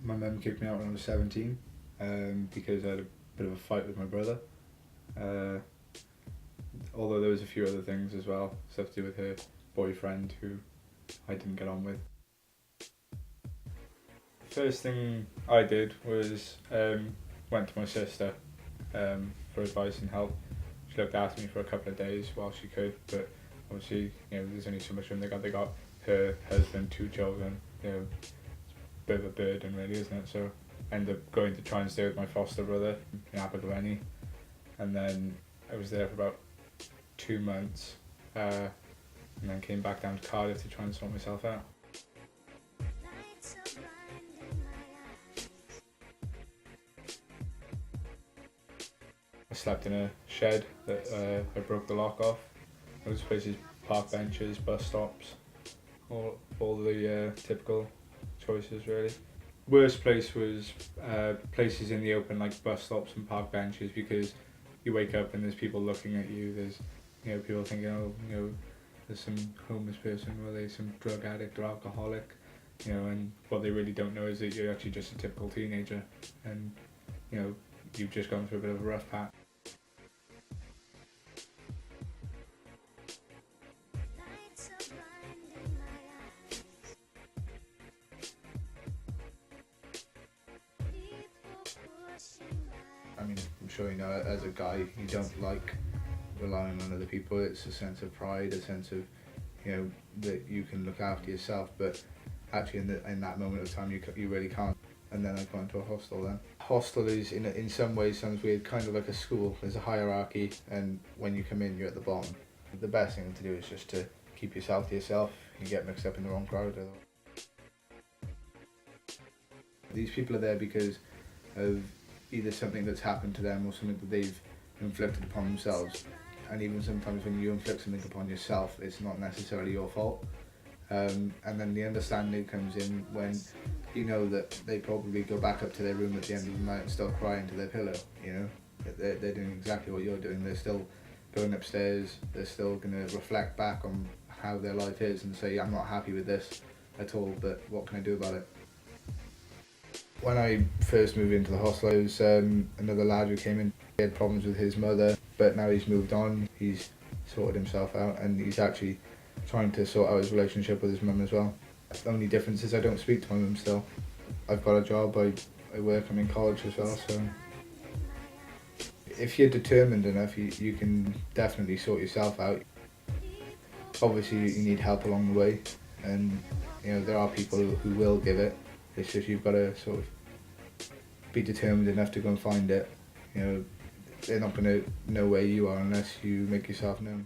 My mum kicked me out when I was 17 because I had a bit of a fight with my brother. Uh, Although there was a few other things as well, stuff to do with her boyfriend who I didn't get on with. First thing I did was went to my sister for advice and help. She looked after me for a couple of days while she could, but obviously, there's only so much room they got. They got her husband, 2 children. It's a bit of a burden, really, isn't it? So I ended up going to try and stay with my foster brother in Abergavenny, and then I was there for about 2 months, and then came back down to Cardiff to try and sort myself out. I slept in a shed that I broke the lock off. Those places, park benches, bus stops, all the typical choices really. Worst place was places in the open like bus stops and park benches, because you wake up and there's people looking at you. There's people thinking, oh, there's some homeless person, or there's some drug addict or alcoholic, and what they really don't know is that you're actually just a typical teenager, and you've just gone through a bit of a rough patch. I mean, I'm sure as a guy, you don't like relying on other people. It's a sense of pride, a sense of, that you can look after yourself, but actually in that moment of time, you really can't. And then I got into a hostel then. Hostel is, in some ways, sounds weird, kind of like a school. There's a hierarchy, and when you come in, you're at the bottom. The best thing to do is just to keep yourself to yourself. You get mixed up in the wrong crowd. These people are there because of either something that's happened to them or something that they've inflicted upon themselves. And even sometimes when you inflict something upon yourself, it's not necessarily your fault. And then the understanding comes in when you know that they probably go back up to their room at the end of the night and still cry into their pillow. They're doing exactly what you're doing. They're still going upstairs. They're still going to reflect back on how their life is and say, I'm not happy with this at all, but what can I do about it? When I first moved into the hostel, there was another lad who came in. He had problems with his mother, but now he's moved on. He's sorted himself out, and he's actually trying to sort out his relationship with his mum as well. The only difference is I don't speak to my mum still. I've got a job, I work, I'm in college as well, so if you're determined enough, you can definitely sort yourself out. Obviously you need help along the way, and there are people who will give it. It's just you've got to sort of be determined enough to go and find it. They're not going to know where you are unless you make yourself known.